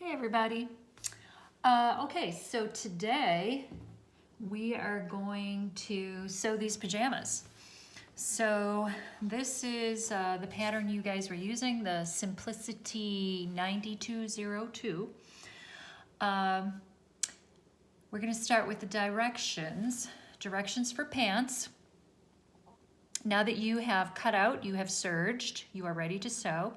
Hey everybody. Okay, so today we are going to sew these pajamas. So this is the pattern you guys were using, the Simplicity 9202. We're going to start with the directions for pants. Now that you have cut out, you have serged, you are ready to sew.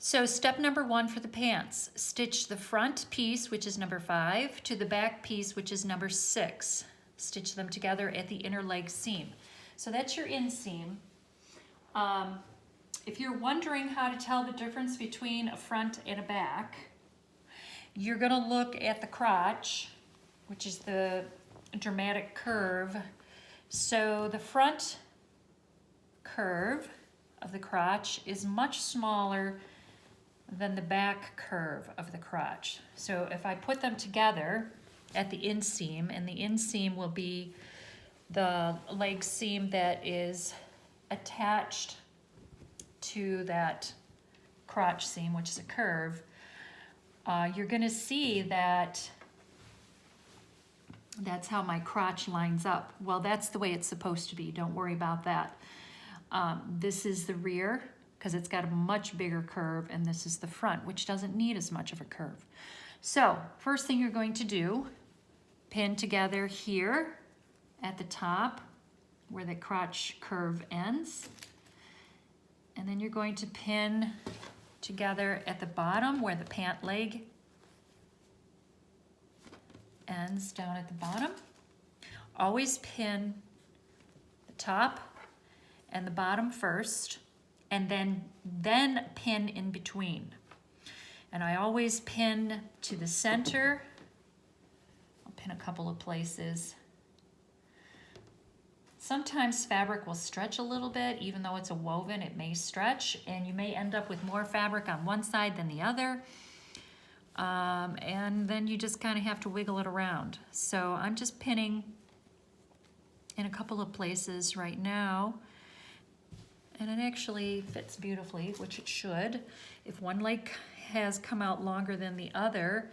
So step number 1 for the pants, stitch the front piece, which is number 5, to the back piece, which is number 6. Stitch them together at the inner leg seam. So that's your inseam. If you're wondering how to tell the difference between a front and a back, you're going to look at the crotch, which is the dramatic curve. So the front curve of the crotch is much smaller than the back curve of the crotch. So if I put them together at the inseam, and the inseam will be the leg seam that is attached to that crotch seam, which is a curve, you're gonna see that that's how my crotch lines up. Well, that's the way it's supposed to be. Don't worry about that. This is the rear, because it's got a much bigger curve, and this is the front, which doesn't need as much of a curve. So first thing you're going to do, pin together here at the top where the crotch curve ends, and then you're going to pin together at the bottom where the pant leg ends down at the bottom. Always pin the top and the bottom first, and then pin in between. And I always pin to the center. I'll pin a couple of places. Sometimes fabric will stretch a little bit, even though it's a woven, it may stretch, and you may end up with more fabric on one side than the other. And then you just kind of have to wiggle it around. So I'm just pinning in a couple of places right now. And it actually fits beautifully, which it should. If one leg has come out longer than the other,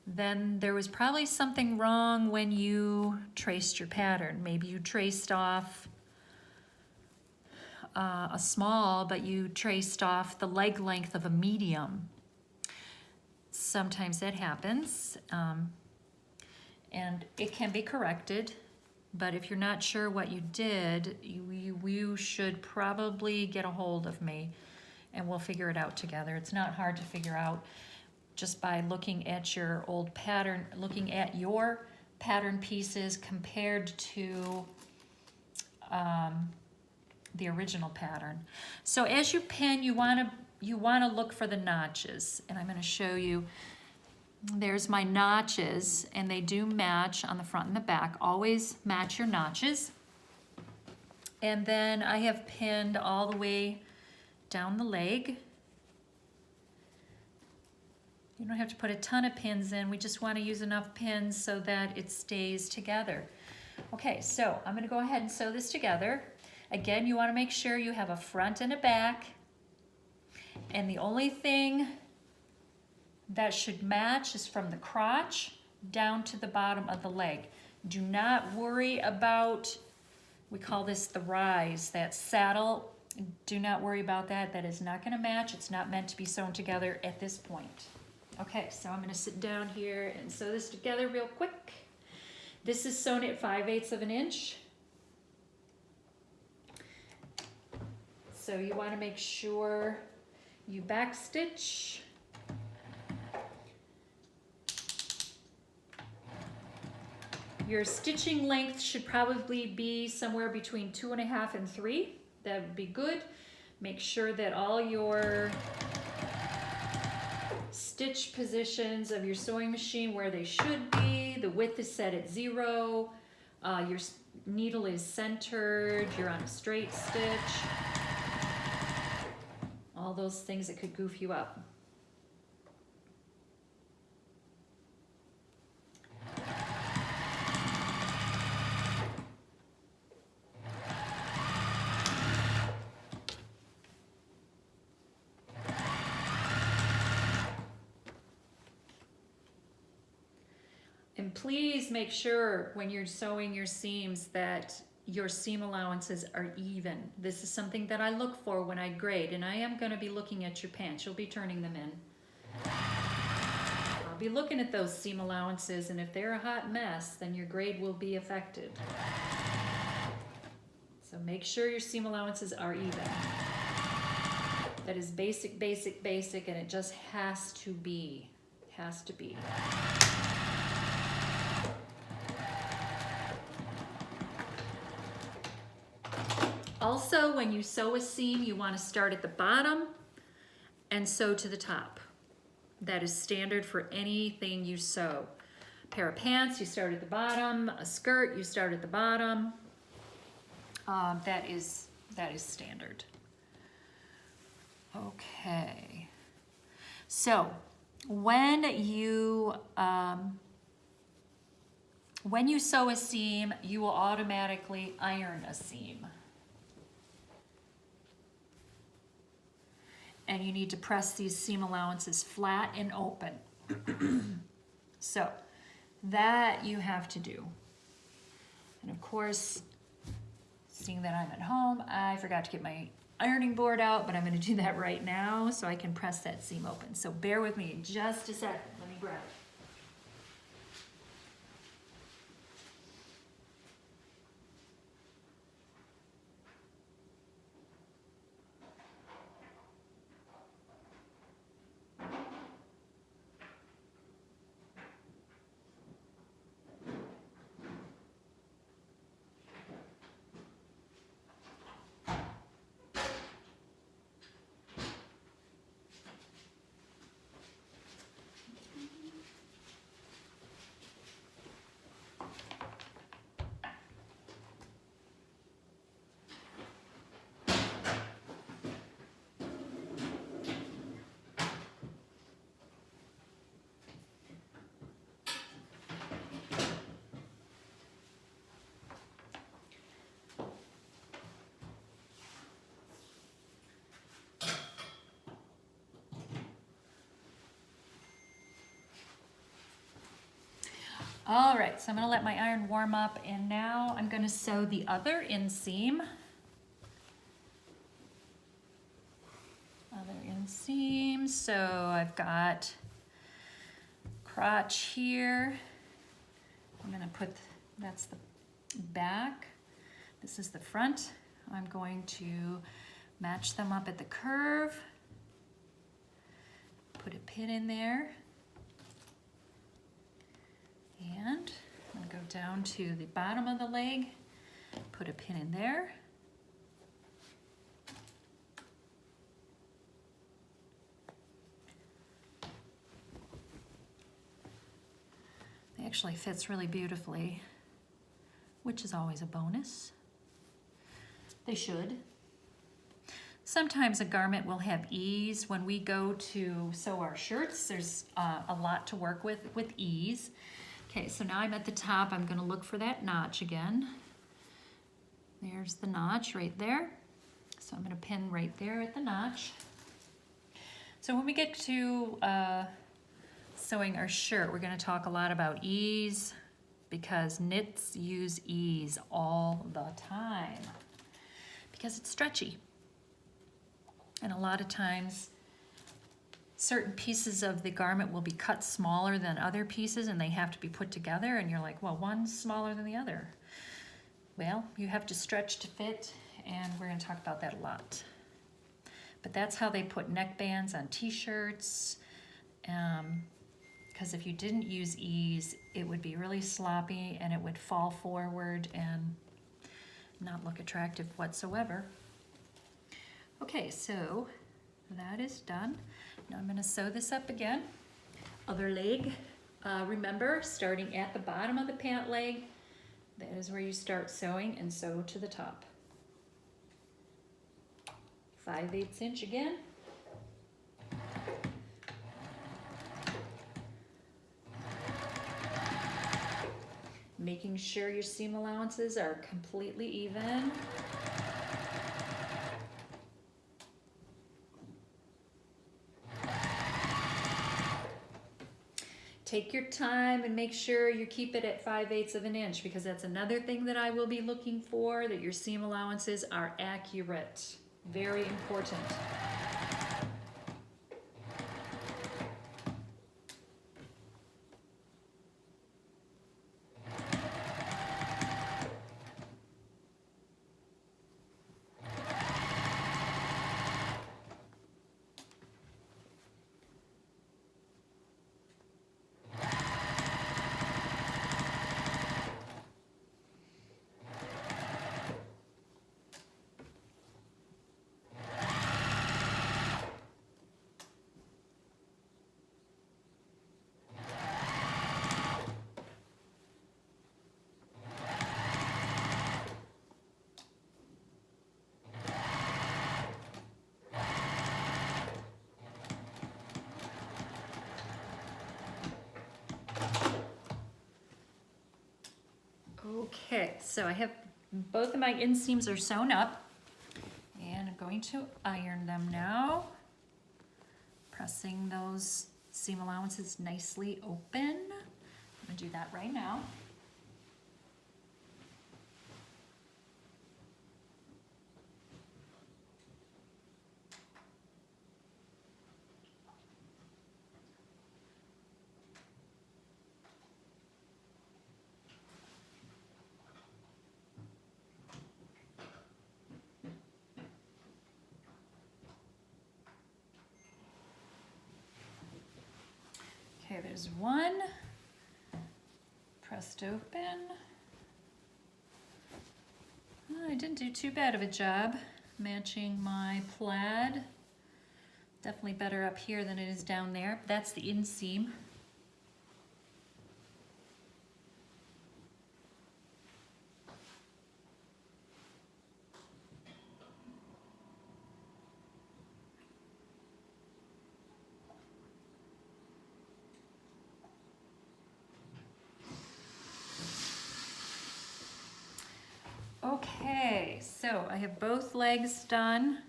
then there was probably something wrong when you traced your pattern. Maybe you traced off a small, but you traced off the leg length of a medium. Sometimes that happens, and it can be corrected. But if you're not sure what you did, you should probably get a hold of me and we'll figure it out together. It's not hard to figure out just by looking at your old pattern, looking at your pattern pieces compared to the original pattern. So as you pin, you wanna look for the notches, and I'm gonna show you. There's my notches, and they do match on the front and the back. Always match your notches. And then I have pinned all the way down the leg. You don't have to put a ton of pins in. We just want to use enough pins so that it stays together. Okay, so I'm going to go ahead and sew this together. Again, you want to make sure you have a front and a back. And the only thing that should match is from the crotch down to the bottom of the leg. Do not worry about, we call this the rise, that saddle. Do not worry about that. That is not going to match. It's not meant to be sewn together at this point. Okay, so I'm going to sit down here and sew this together real quick. This is sewn at 5/8 of an inch. So you want to make sure you back stitch. Your stitching length should probably be somewhere between 2.5 and 3. That would be good. Make sure that all your stitch positions of your sewing machine where they should be. The width is set at 0. Your needle is centered. You're on a straight stitch. All those things that could goof you up. And please make sure when you're sewing your seams that your seam allowances are even. This is something that I look for when I grade, and I am going to be looking at your pants. You'll be turning them in. I'll be looking at those seam allowances, and if they're a hot mess, then your grade will be affected. So make sure your seam allowances are even. That is basic, basic, basic, and it just has to be. Has to be. Also, when you sew a seam, you want to start at the bottom and sew to the top. That is standard for anything you sew. A pair of pants, you start at the bottom. A skirt, you start at the bottom. That is standard. Okay. So when you sew a seam, you will automatically iron a seam. And you need to press these seam allowances flat and open. So that you have to do. And of course, seeing that I'm at home, I forgot to get my ironing board out, but I'm going to do that right now so I can press that seam open. So bear with me just a second. Let me grab it. All right, so I'm going to let my iron warm up, and now I'm going to sew the other inseam. Other inseam. So I've got crotch here. I'm going to put, that's the back. This is the front. I'm going to match them up at the curve. Put a pin in there. And I'm going to go down to the bottom of the leg, put a pin in there. It actually fits really beautifully, which is always a bonus. They should. Sometimes a garment will have ease. When we go to sew our shirts, there's a lot to work with ease. Okay, so now I'm at the top. I'm going to look for that notch again. There's the notch right there. So I'm going to pin right there at the notch. So when we get to sewing our shirt, we're going to talk a lot about ease because knits use ease all the time because it's stretchy. And a lot of times, certain pieces of the garment will be cut smaller than other pieces and they have to be put together and you're like, well, one's smaller than the other. Well, you have to stretch to fit, and we're going to talk about that a lot. But that's how they put neckbands on t-shirts, because if you didn't use ease, it would be really sloppy and it would fall forward and not look attractive whatsoever. Okay, so that is done. Now I'm going to sew this up again. Other leg. Remember, starting at the bottom of the pant leg, that is where you start sewing and sew to the top. 5/8 inch again. Making sure your seam allowances are completely even. take your time and make sure you keep it at 5/8 of an inch, because that's another thing that I will be looking for, that your seam allowances are accurate. Very important. Okay, so I have both of my inseams are sewn up, and I'm going to iron them now. Pressing those seam allowances nicely open. I'm gonna do that right now. Okay, there's one pressed open. Oh, I didn't do too bad of a job matching my plaid. Definitely better up here than it is down there. That's the inseam. Okay, so I have both legs done.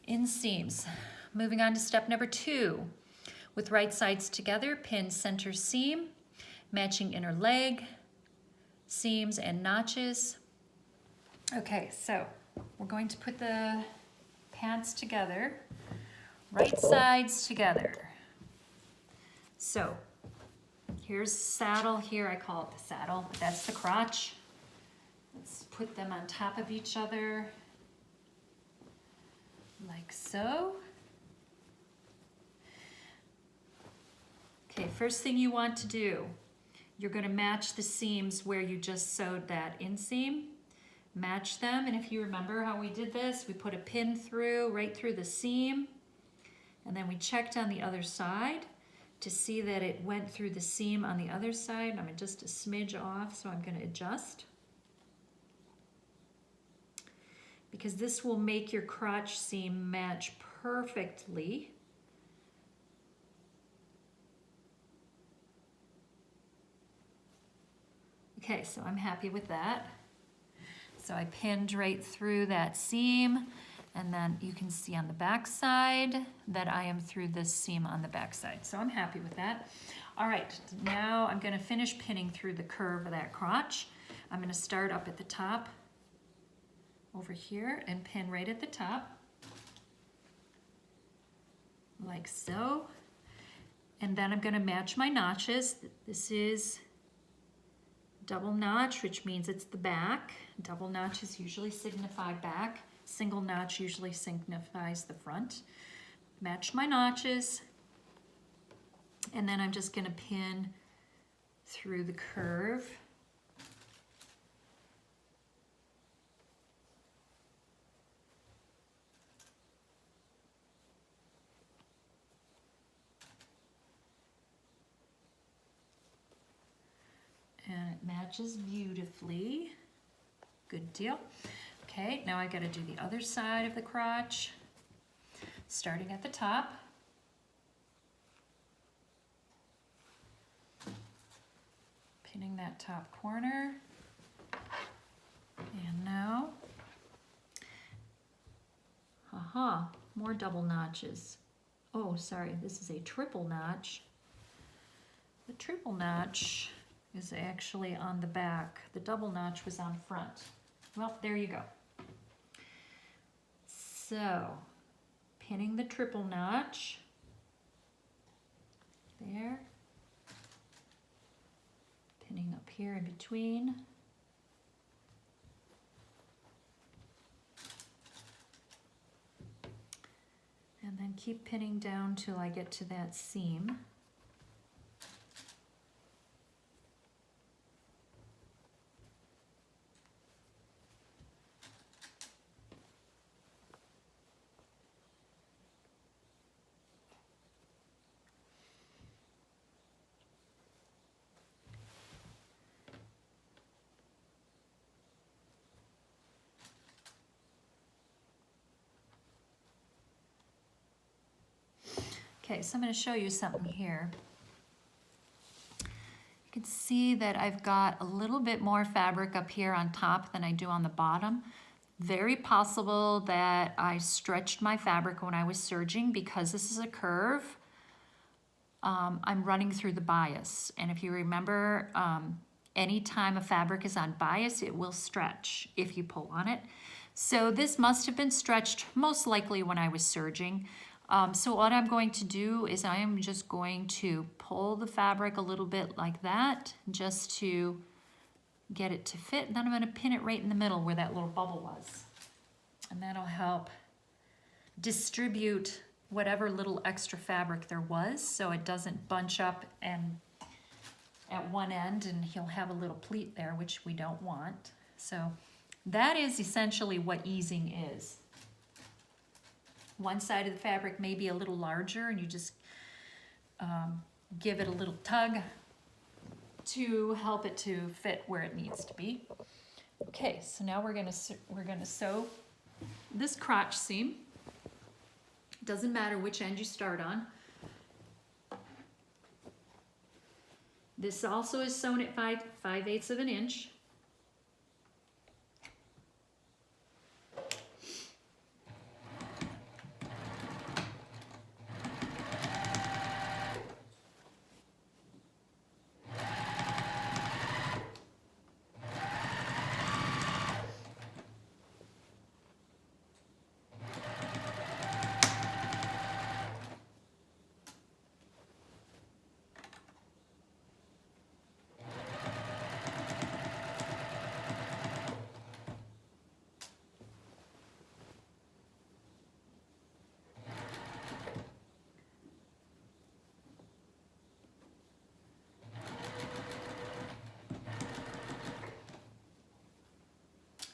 Inseams. Moving on to step number 2. With right sides together, pin center seam, matching inner leg, seams and notches. Okay, so we're going to put the pants together, right sides together. So here's the saddle here, I call it the saddle, but that's the crotch. Let's put them on top of each other, like so. Okay, first thing you want to do, you're going to match the seams where you just sewed that inseam. Match them, and if you remember how we did this, we put a pin through, right through the seam, and then we checked on the other side to see that it went through the seam on the other side. I'm just a smidge off, so I'm going to adjust. Because this will make your crotch seam match perfectly. Okay, so I'm happy with that. So I pinned right through that seam, and then you can see on the back side that I am through this seam on the back side. So I'm happy with that. All right, now I'm gonna finish pinning through the curve of that crotch. I'm gonna start up at the top over here and pin right at the top, like so. And then I'm gonna match my notches. This is double notch, which means it's the back. Double notches usually signify back. Single notch usually signifies the front. Match my notches, and then I'm just gonna pin through the curve. And it matches beautifully. Good deal. Okay, now I gotta do the other side of the crotch, starting at the top. Pinning that top corner. And now, more double notches. Oh, sorry, this is a triple notch. The triple notch is actually on the back. The double notch was on front. Well, there you go. So, pinning the triple notch there, pinning up here in between. And then keep pinning down till I get to that seam. Okay, so I'm going to show you something here. You can see that I've got a little bit more fabric up here on top than I do on the bottom. Very possible that I stretched my fabric when I was serging because this is a curve. I'm running through the bias, and if you remember, anytime a fabric is on bias, it will stretch if you pull on it. So this must have been stretched most likely when I was serging. So what I'm going to do is I am just going to pull the fabric a little bit like that, just to get it to fit. And then I'm going to pin it right in the middle where that little bubble was. And that'll help distribute whatever little extra fabric there was, so it doesn't bunch up and at one end and he'll have a little pleat there, which we don't want. So that is essentially what easing is. One side of the fabric may be a little larger and you just give it a little tug to help it to fit where it needs to be. Okay, so now we're gonna sew this crotch seam. Doesn't matter which end you start on. This also is sewn at 5/8 of an inch.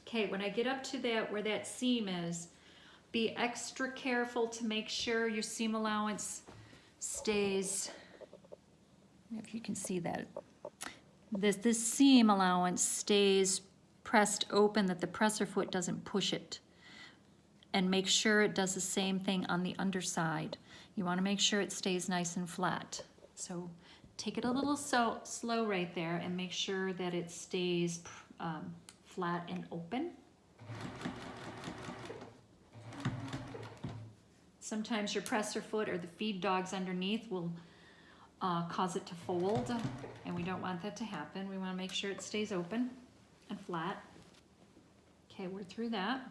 Okay, when I get up to that, where that seam is, be extra careful to make sure your seam allowance stays, if you can see that, this seam allowance stays pressed open, that the presser foot doesn't push it. And make sure it does the same thing on the underside. You want to make sure it stays nice and flat. So take it a little slow right there and make sure that it stays flat and open. Sometimes your presser foot or the feed dogs underneath will cause it to fold, and we don't want that to happen. We want to make sure it stays open and flat. Okay, we're through that.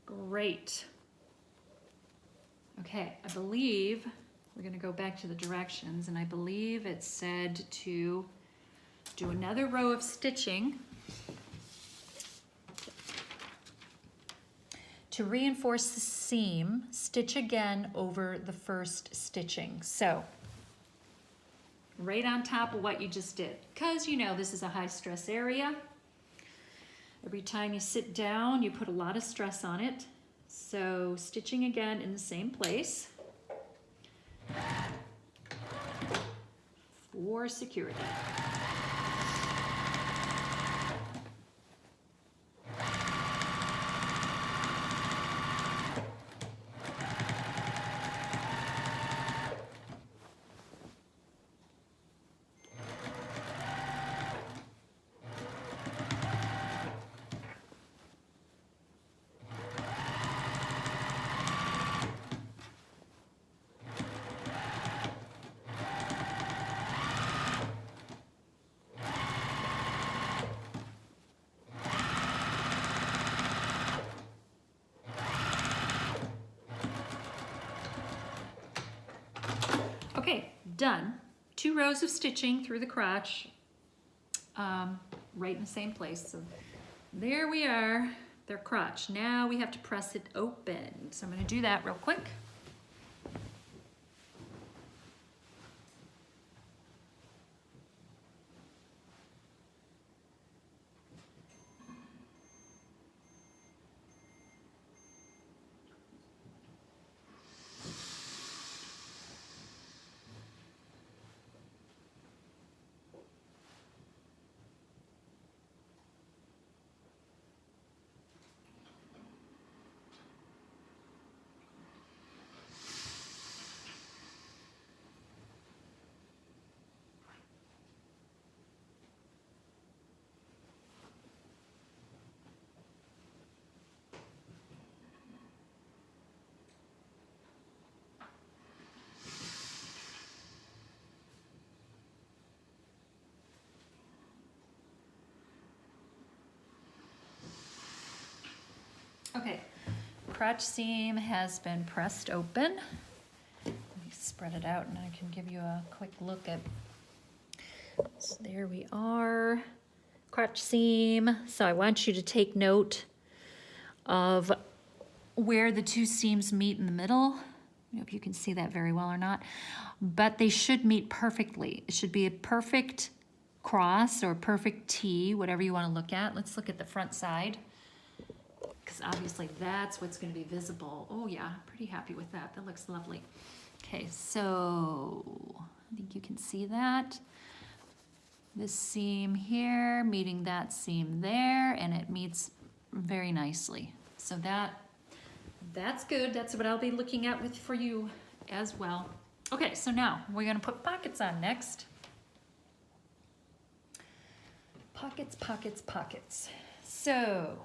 Great. Okay, I believe we're going to go back to the directions, and I believe it said to do another row of stitching to reinforce the seam. Stitch again over the first stitching. So right on top of what you just did, because you know this is a high stress area. Every time you sit down, you put a lot of stress on it. So stitching again in the same place. for security. Okay, done. 2 rows of stitching through the crotch, right in the same place. So there we are, their crotch. Now we have to press it open. So I'm going to do that real quick. Okay, crotch seam has been pressed open. Let me spread it out and I can give you a quick look at, so there we are, crotch seam. So I want you to take note of where the 2 seams meet in the middle. I don't know if you can see that very well or not, but they should meet perfectly. It should be a perfect cross or perfect T, whatever you want to look at. Let's look at the front side, because obviously that's what's going to be visible. Oh yeah, pretty happy with that. That looks lovely. Okay, so I think you can see that. This seam here meeting that seam there, and it meets very nicely. So that's good. That's what I'll be looking at for you as well. Okay, so now we're going to put pockets on next. Pockets, pockets, pockets. So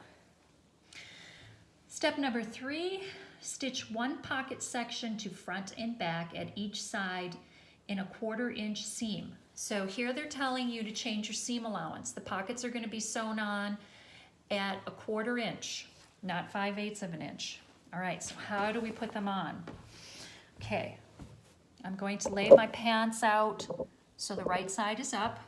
step number 3, stitch 1 pocket section to front and back at each side in a 1/4 inch seam. So here they're telling you to change your seam allowance. The pockets are going to be sewn on at a 1/4 inch, not 5/8 of an inch. All right, so how do we put them on? Okay, I'm going to lay my pants out so the right side is up.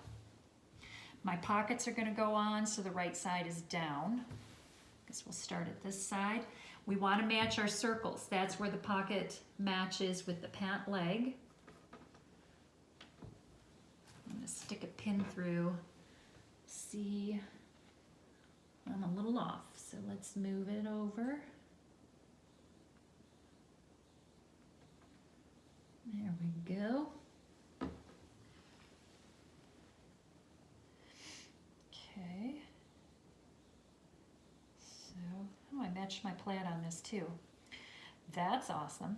My pockets are going to go on so the right side is down. I guess we'll start at this side. We want to match our circles. That's where the pocket matches with the pant leg. I'm going to stick a pin through. See, I'm a little off, so let's move it over. There we go. Okay. So, oh, I matched my plaid on this too. That's awesome.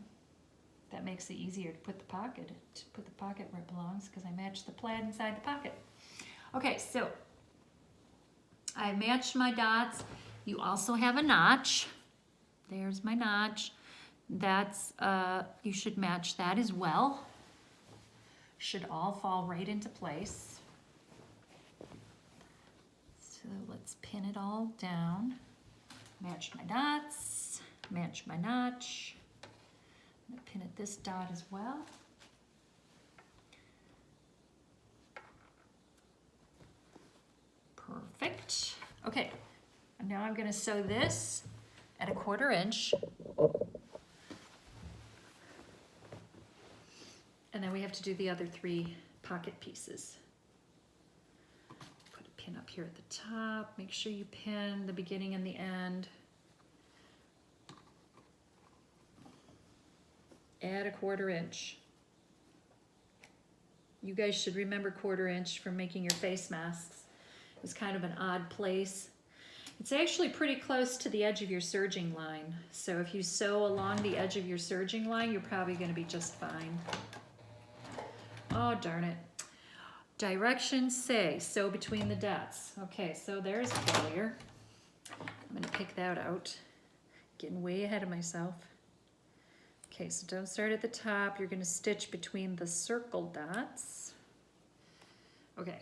That makes it easier to put the pocket where it belongs, because I matched the plaid inside the pocket. Okay, so I matched my dots. You also have a notch. There's my notch. That's, you should match that as well. Should all fall right into place. So let's pin it all down. Match my dots, match my notch. I'm gonna pin at this dot as well. Perfect. Okay, and now I'm gonna sew this at a 1/4 inch. And then we have to do the other 3 pocket pieces. Put a pin up here at the top. Make sure you pin the beginning and the end. Add a 1/4 inch. You guys should remember 1/4 inch from making your face masks. It's kind of an odd place. It's actually pretty close to the edge of your serging line. So if you sew along the edge of your serging line, you're probably going to be just fine. Oh, darn it. Directions say sew between the dots. Okay, so there's failure. I'm going to pick that out. Getting way ahead of myself. Okay, so don't start at the top. You're going to stitch between the circle dots. Okay,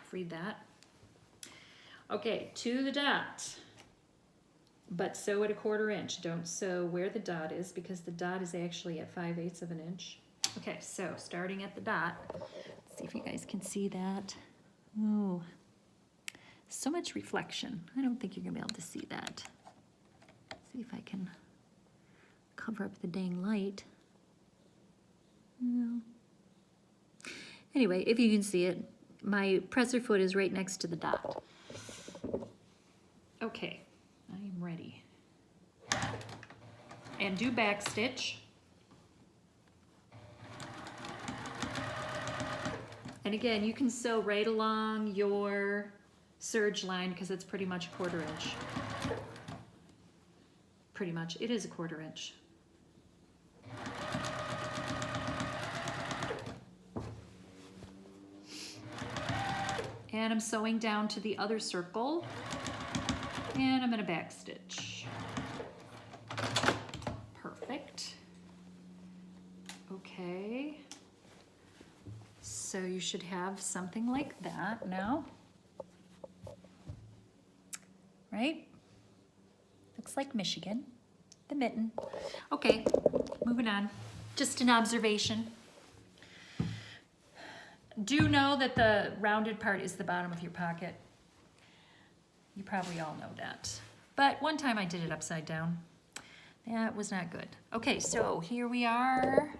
freed that. Okay, to the dot, but sew at 1/4 inch. Don't sew where the dot is because the dot is actually at 5/8 of an inch. Okay, so starting at the dot, let's see if you guys can see that. Oh, so much reflection. I don't think you're gonna be able to see that. See if I can cover up the dang light. No. Anyway, if you can see it, my presser foot is right next to the dot. Okay, I am ready. And do back stitch. And again, you can sew right along your serge line because it's pretty much 1/4 inch. Pretty much, it is 1/4 inch. And I'm sewing down to the other circle. And I'm going to back stitch. Perfect. Okay. So you should have something like that now. Right? Looks like Michigan. The mitten. Okay, moving on. Just an observation. Do know that the rounded part is the bottom of your pocket. You probably all know that. But one time I did it upside down. That was not good. Okay, so here we are.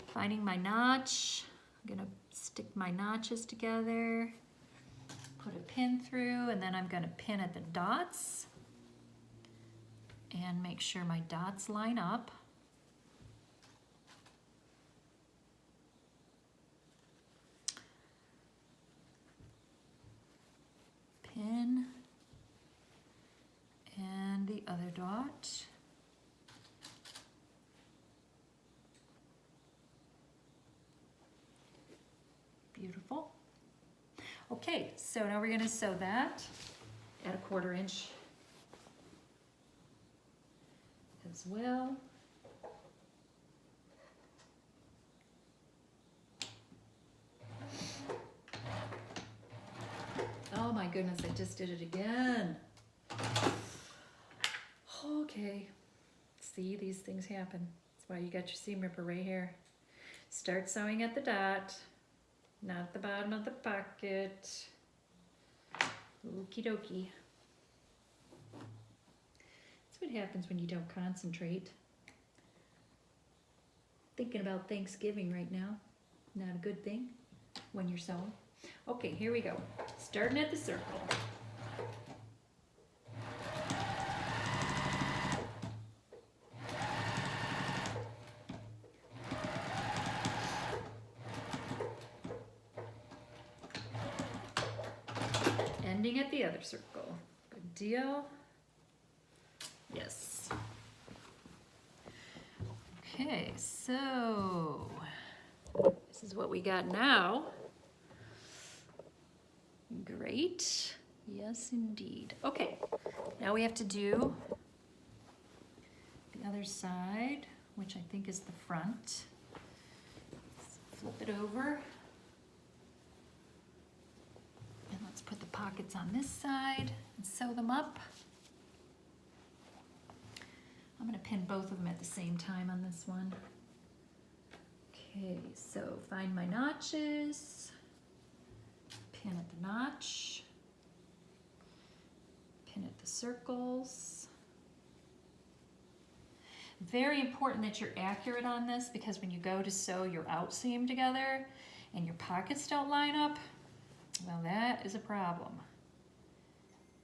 Finding my notch. I'm gonna stick my notches together. Put a pin through, and then I'm gonna pin at the dots. And make sure my dots line up. Pin and the other dot. Beautiful. Okay, so now we're going to sew that at 1/4 inch as well. Oh my goodness, I just did it again. Okay. See, these things happen. That's why you got your seam ripper right here. Start sewing at the dot, not at the bottom of the pocket. Okie dokie. That's what happens when you don't concentrate. Thinking about Thanksgiving right now. Not a good thing when you're sewing. Okay, here we go. Starting at the circle. Ending at the other circle. Good deal. Yes. Okay, so this is what we got now. Great. Yes, indeed. Okay, now we have to do the other side, which I think is the front. Let's flip it over. And let's put the pockets on this side and sew them up. I'm going to pin both of them at the same time on this one. Okay, so find my notches. Pin at the notch, pin at the circles. Very important that you're accurate on this because when you go to sew your outseam together and your pockets don't line up, well, that is a problem.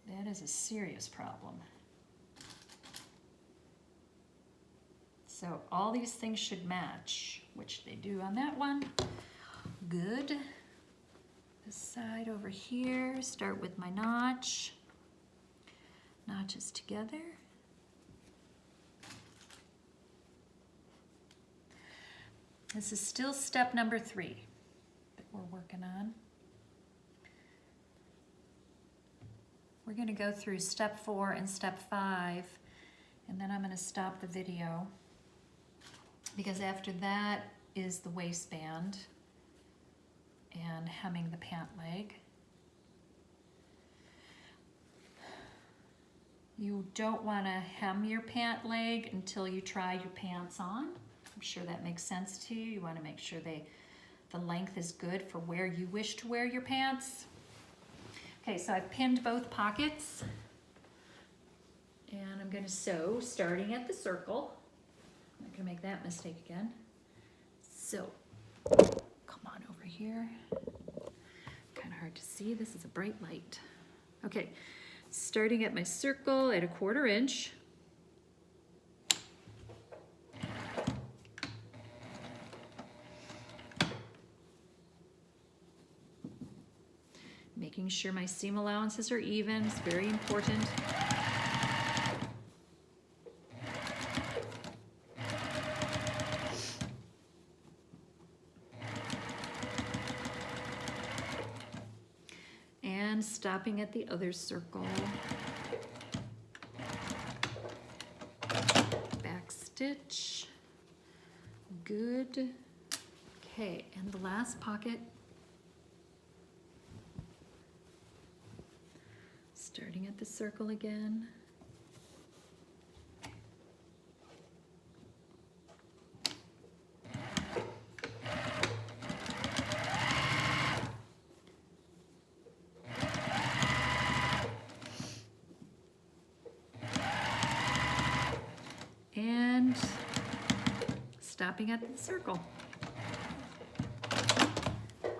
That is a serious problem. So all these things should match, which they do on that one. Good. This side over here, start with my notch. Notches together. This is still step number 3 that we're working on. We're going to go through step 4 and step 5, and then I'm going to stop the video because after that is the waistband and hemming the pant leg. You don't want to hem your pant leg until you try your pants on. I'm sure that makes sense to you. You want to make sure the length is good for where you wish to wear your pants. Okay, so I've pinned both pockets. And I'm going to sew starting at the circle. I'm not going to make that mistake again. So, come on over here. Kind of hard to see. This is a bright light. Okay, starting at my circle at 1/4 inch. Making sure my seam allowances are even is very important. And stopping at the other circle. Back stitch. Good. Okay, and the last pocket. Starting at the circle again. And stopping at the circle.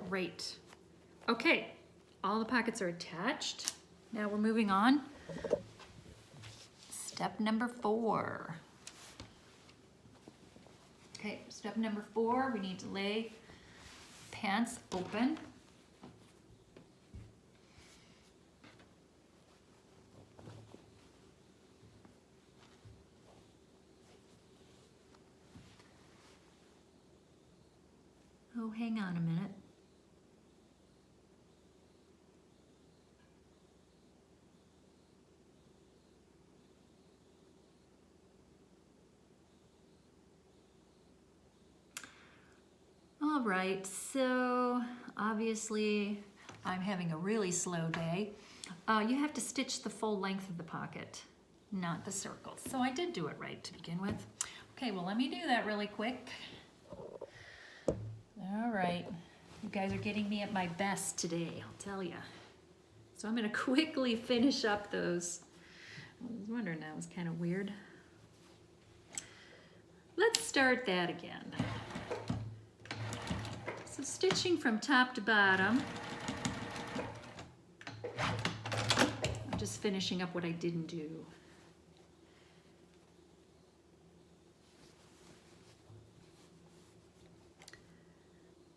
Great. Okay, all the pockets are attached. Now we're moving on. Step number 4. Okay, step number 4, we need to lay pants open. Oh, hang on a minute. All right, so obviously I'm having a really slow day. You have to stitch the full length of the pocket, not the circles. So I did do it right to begin with. Okay, well, let me do that really quick. All right, you guys are getting me at my best today, I'll tell you. So I'm gonna quickly finish up those. I was wondering, that was kind of weird. Let's start that again. So stitching from top to bottom. I'm just finishing up what I didn't do.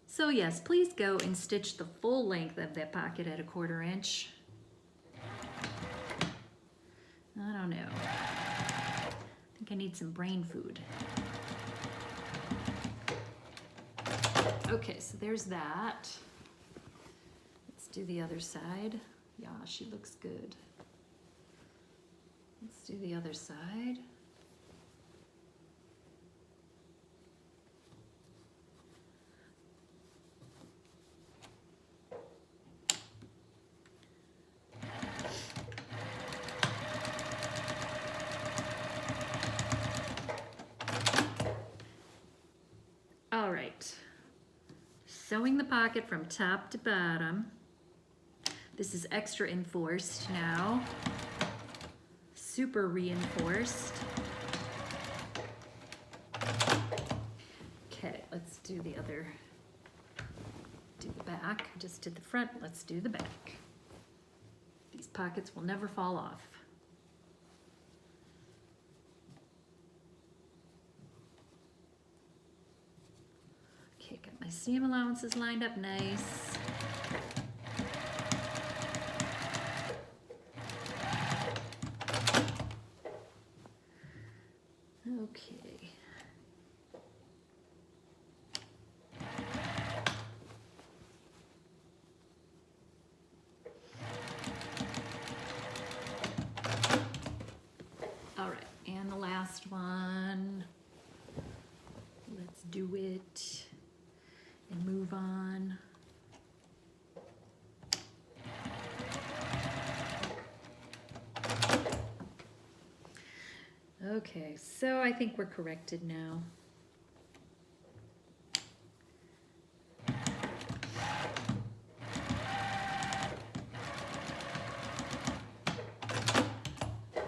So yes, please go and stitch the full length of that pocket at 1/4 inch. I don't know. I think I need some brain food. Okay, so there's that. Let's do the other side. Yeah, she looks good. Let's do the other side. All right. Sewing the pocket from top to bottom. This is extra enforced now. Super reinforced. Okay, let's do the other. Do the back. Just did the front, let's do the back. These pockets will never fall off. Okay, got my my seam allowance is lined up nice. Okay. All right, and the last one. Let's do it and move on. Okay, so I think we're corrected now.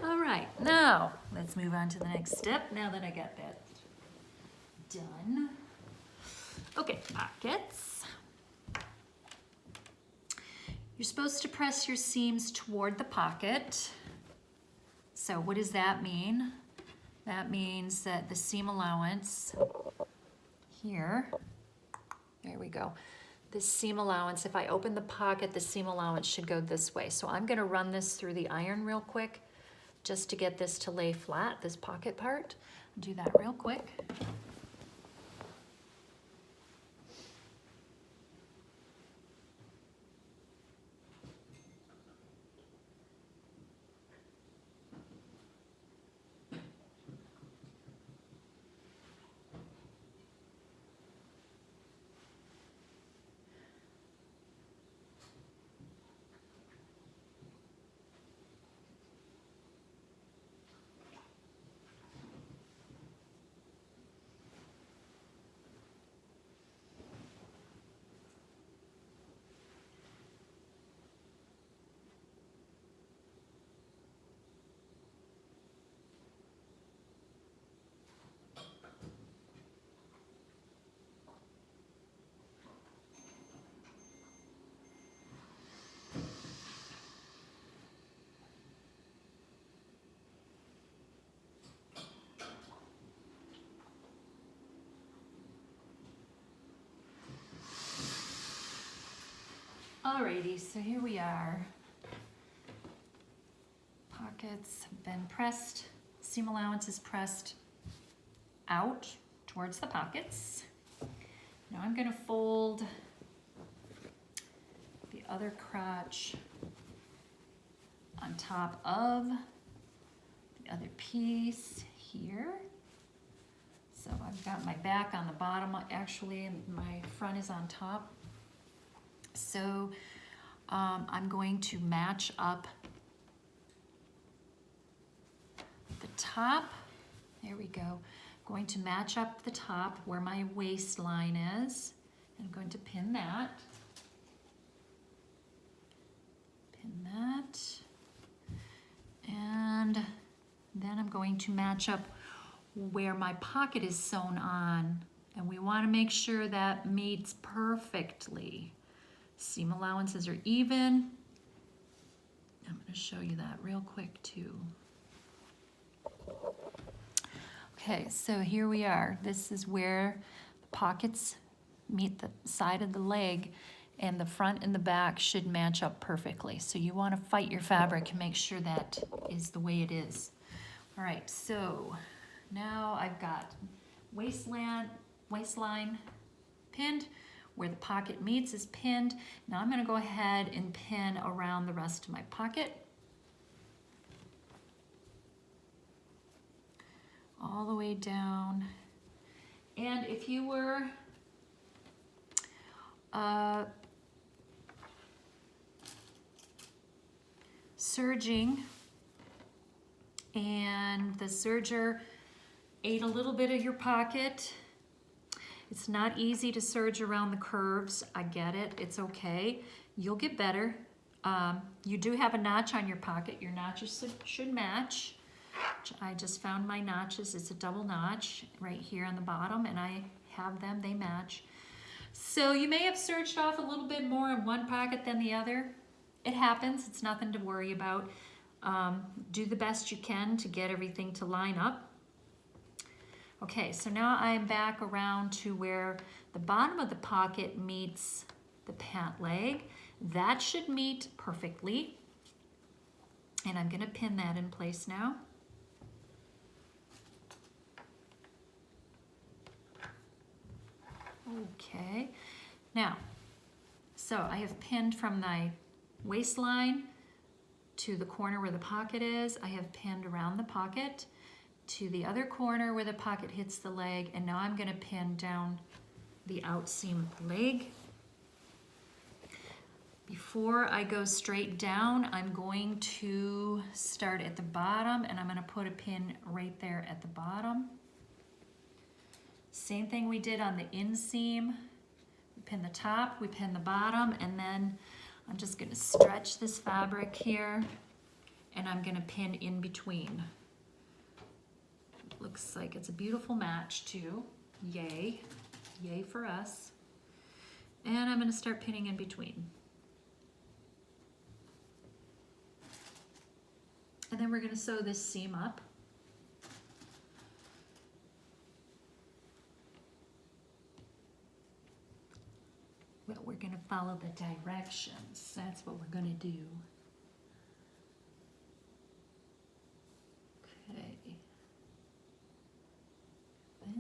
All right, now let's move on to the next step now that I got that done. Okay, pockets. You're supposed to press your seams toward the pocket. So what does that mean? That means that the seam allowance here, there we go. This seam allowance, if I open the pocket, the seam allowance should go this way. So I'm gonna run this through the iron real quick just to get this to lay flat, this pocket part. I'll do that real quick. Alrighty, so here we are. Pockets have been pressed. Seam allowance is pressed out towards the pockets. Now I'm going to fold the other crotch on top of the other piece here. So I've got my back on the bottom actually, and my front is on top. So I'm going to match up the top. There we go. Going to match up the top where my waistline is. I'm going to pin that. Pin that. And then I'm going to match up where my pocket is sewn on. And we want to make sure that meets perfectly. Seam allowances are even. I'm going to show you that real quick too. Okay, so here we are. This is where the pockets meet the side of the leg, and the front and the back should match up perfectly. So you want to fight your fabric and make sure that is the way it is. All right, so now I've got waistline pinned. Where the pocket meets is pinned. Now I'm going to go ahead and pin around the rest of my pocket. All the way down. And if you were serging and the serger ate a little bit of your pocket, it's not easy to serge around the curves. I get it. It's okay. You'll get better. You do have a notch on your pocket. Your notches should match. I just found my notches. It's a double notch right here on the bottom, and I have them. They match. So you may have serged off a little bit more in one pocket than the other. It happens. It's nothing to worry about. Do the best you can to get everything to line up. Okay, so now I'm back around to where the bottom of the pocket meets the pant leg. That should meet perfectly. And I'm going to pin that in place now. Okay, now, so I have pinned from the waistline to the corner where the pocket is. I have pinned around the pocket to the other corner where the pocket hits the leg, and now I'm going to pin down the outseam of the leg. Before I go straight down, I'm going to start at the bottom, and I'm going to put a pin right there at the bottom. Same thing we did on the inseam. We pin the top, we pin the bottom, and then I'm just going to stretch this fabric here, and I'm going to pin in between. Looks like it's a beautiful match too. Yay. Yay for us. And I'm going to start pinning in between. And then we're going to sew this seam up. Well, we're going to follow the directions. That's what we're going to do. Okay. That.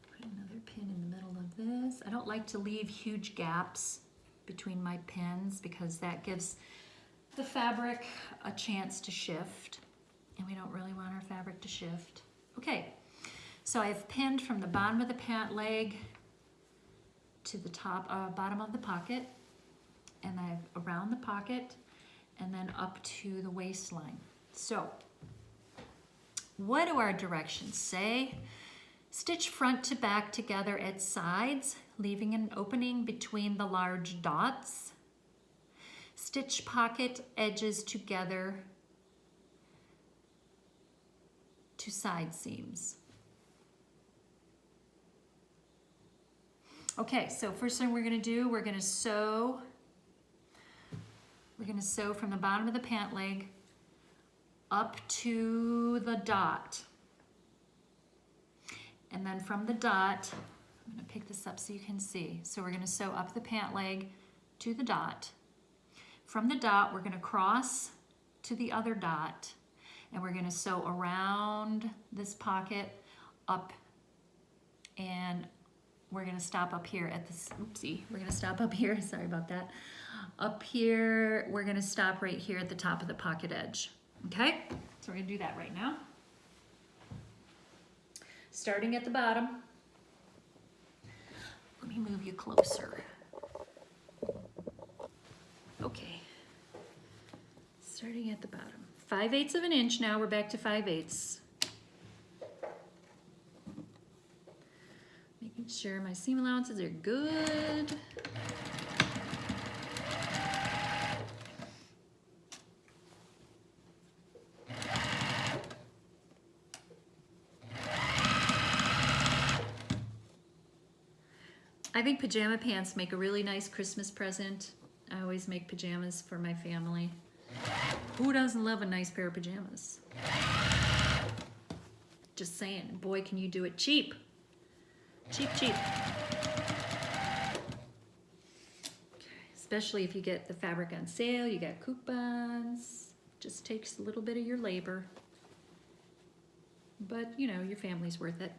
Put another pin in the middle of this. I don't like to leave huge gaps between my pins because that gives the fabric a chance to shift, and we don't really want our fabric to shift. Okay, so I've pinned from the bottom of the pant leg to the top, bottom of the pocket, and I've around the pocket, and then up to the waistline. So, what do our directions say? Stitch front to back together at sides, leaving an opening between the large dots. Stitch pocket edges together to side seams. Okay, so first thing we're going to do, we're going to sew from the bottom of the pant leg up to the dot. And then from the dot, I'm going to pick this up so you can see. So we're going to sew up the pant leg to the dot. From the dot, we're going to cross to the other dot, and we're going to sew around this pocket up, and we're going to stop up here at this, oopsie, we're going to stop up here, sorry about that. Up here, we're going to stop right here at the top of the pocket edge, okay? So we're going to do that right now. Starting at the bottom. Let me move you closer. Okay, starting at the bottom. 5/8 of an inch now, we're back to 5/8. Making sure my seam allowances are good. I think pajama pants make a really nice Christmas present. I always make pajamas for my family. Who doesn't love a nice pair of pajamas? Just saying, boy, can you do it cheap. Cheap, cheap. Especially if you get the fabric on sale, you got coupons. Just takes a little bit of your labor. But, you know, your family's worth it.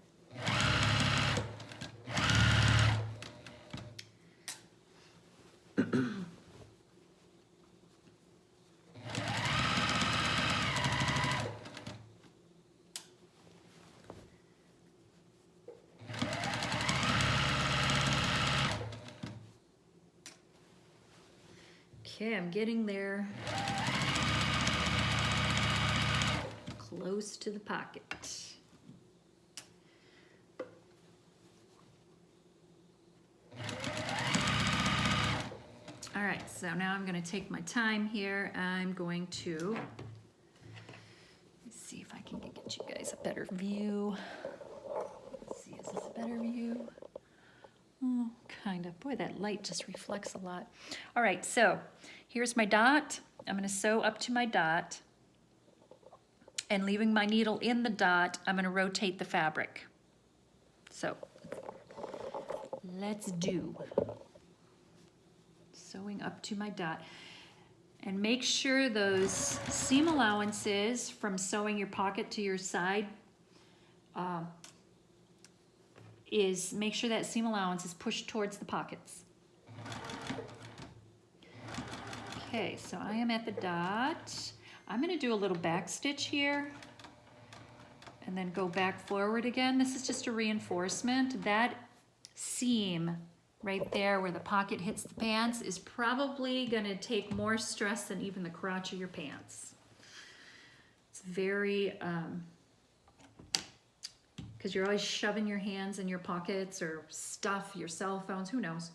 Okay, I'm getting there. Close to the pocket. All right, so now I'm going to take my time here. I'm going to see if I can get you guys a better view. Let's see, is this a better view? Okay. kind of. Boy, that light just reflects a lot. All right, so here's my dot. I'm going to sew up to my dot, and leaving my needle in the dot, I'm going to rotate the fabric. So let's do sewing up to my dot. And make sure those seam allowances from sewing your pocket to your side make sure that seam allowance is pushed towards the pockets. Okay, so I am at the dot. I'm going to do a little back stitch here and then go back forward again. This is just a reinforcement. That seam right there where the pocket hits the pants is probably going to take more stress than even the crotch of your pants. It's very, because you're always shoving your hands in your pockets or stuff, your cell phones, who knows.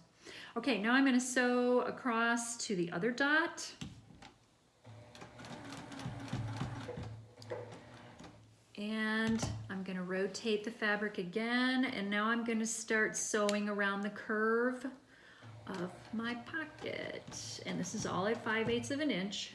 Okay, now I'm going to sew across to the other dot. And I'm going to rotate the fabric again, and now I'm going to start sewing around the curve of my pocket. And this is all at 5/8 of an inch.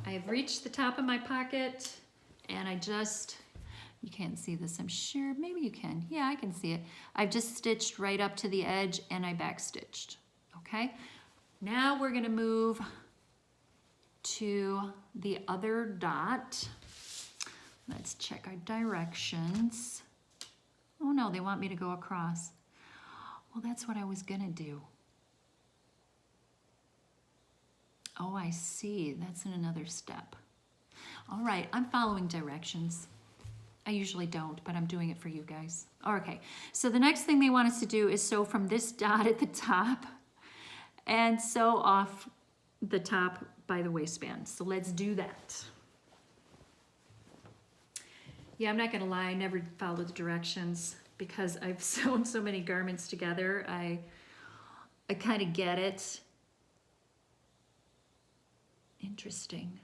I've reached the top of my pocket, and you can't see this, I'm sure, maybe you can. Yeah, I can see it. I've just stitched right up to the edge and I back stitched, okay? Now we're gonna move to the other dot. Let's check our directions. Oh no, they want me to go across. Well, that's what I was gonna do. Oh, I see. That's in another step. All right, I'm following directions. I usually don't, but I'm doing it for you guys. Okay, so the next thing they want us to do is sew from this dot at the top and sew off the top by the waistband. So let's do that. Yeah, I'm not gonna lie, I never followed the directions because I've sewn so many garments together. I kind of get it. Interesting.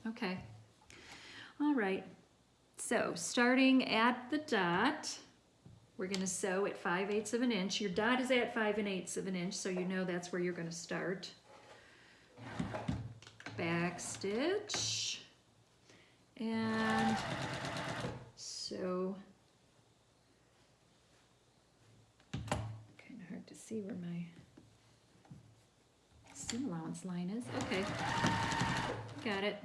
Okay. All right. So starting at the dot, we're going to sew at 5/8 of an inch. Your dot is at 5 1/8 of an inch, so you know that's where you're going to start. Back stitch. And sew. Kind of hard to see where my seam allowance line is. Okay, got it.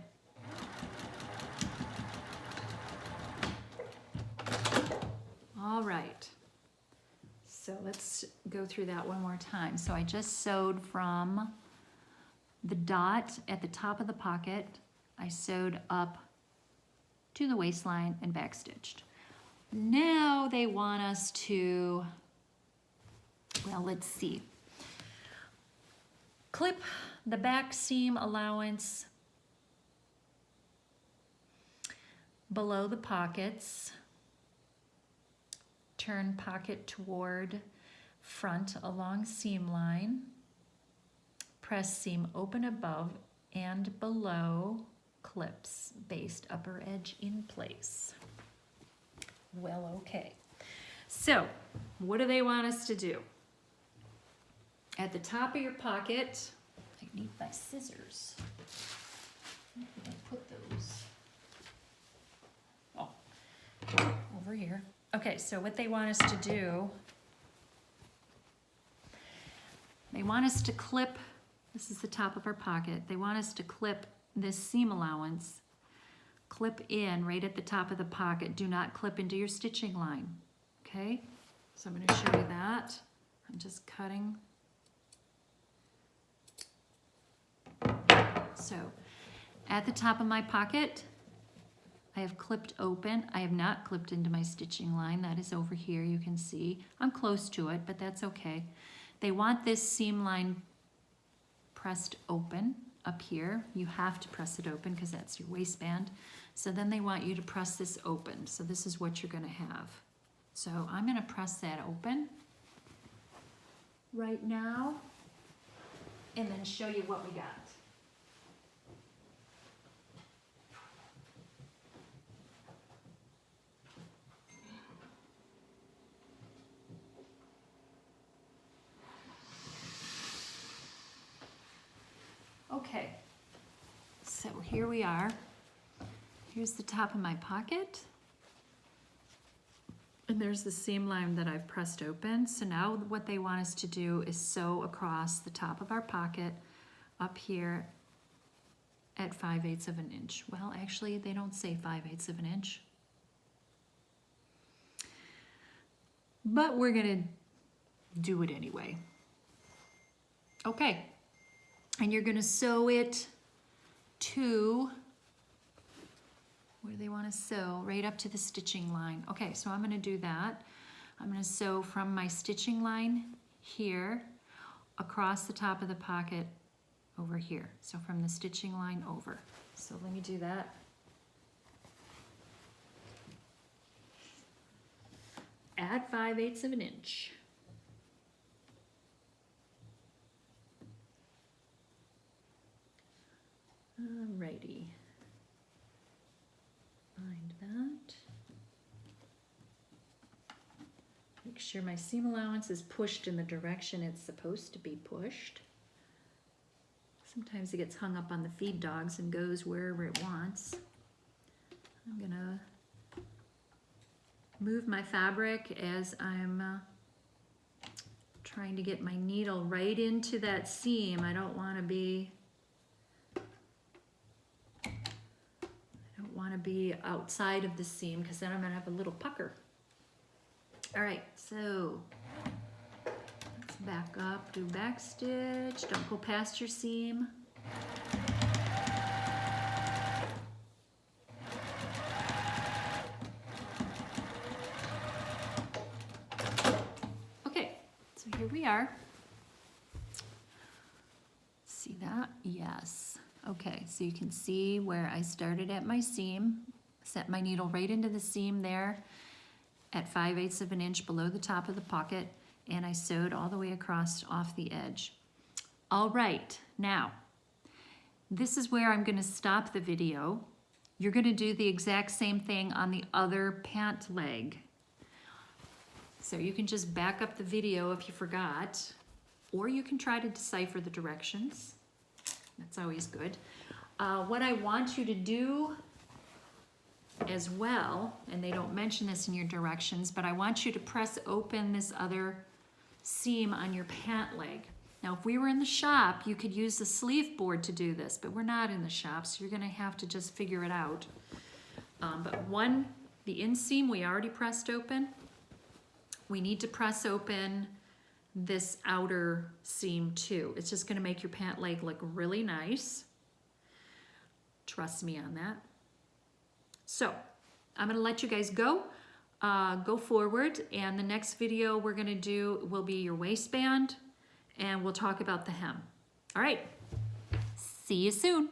All right, so let's go through that one more time. So I just sewed from the dot at the top of the pocket. I sewed up to the waistline and back stitched. Now they want us to, well, let's see. Clip the back seam allowance below the pockets. Turn pocket toward front along seam line. Press seam open above and below clips. Baste upper edge in place. Well, okay. So, what do they want us to do? At the top of your pocket, I need my scissors. Where did I put those? Oh, over here. Okay, so what they want us to do, they want us to clip, this is the top of our pocket, they want us to clip this seam allowance, clip in right at the top of the pocket. Do not clip into your stitching line, okay? So I'm going to show you that. I'm just cutting. So at the top of my pocket, I have clipped open. I have not clipped into my stitching line. That is over here, you can see. I'm close to it, but that's okay. They want this seam line pressed open up here. You have to press it open because that's your waistband. So then they want you to press this open. So this is what you're gonna have. So I'm gonna press that open right now and then show you what we got. Okay, so here we are. Here's the top of my pocket. And there's the seam line that I've pressed open. So now what they want us to do is sew across the top of our pocket up here at 5/8 of an inch. Well, actually, they don't say 5/8 of an inch. But we're gonna do it anyway. Okay. And you're gonna sew it to, where do they wanna sew? Right up to the stitching line. Okay, so I'm gonna do that. I'm gonna sew from my stitching line here, across the top of the pocket over here. So from the stitching line over. So let me do that. At 5/8 of an inch. Alrighty, find that. Make sure my seam allowance is pushed in the direction it's supposed to be pushed. Sometimes it gets hung up on the feed dogs and goes wherever it wants. I'm gonna move my fabric as I'm trying to get my needle right into that seam. I don't want to be outside of the seam because then I'm gonna have a little pucker. All right, so let's back up, do back stitch, don't go past your seam. Okay, so here we are. See that? Yes. Okay, so you can see where I started at my seam, set my needle right into the seam there at 5/8 of an inch below the top of the pocket, and I sewed all the way across off the edge. All right, now, this is where I'm gonna stop the video. You're gonna do the exact same thing on the other pant leg. So you can just back up the video if you forgot, or you can try to decipher the directions. That's always good. What I want you to do as well, and they don't mention this in your directions, but I want you to press open this other seam on your pant leg. Now, if we were in the shop, you could use the sleeve board to do this, but we're not in the shop, so you're gonna have to just figure it out. The inseam we already pressed open. We need to press open this outer seam too. It's just gonna make your pant leg look really nice. Trust me on that. So I'm gonna let you guys go forward, and the next video we're gonna do will be your waistband, and we'll talk about the hem. All right, see you soon.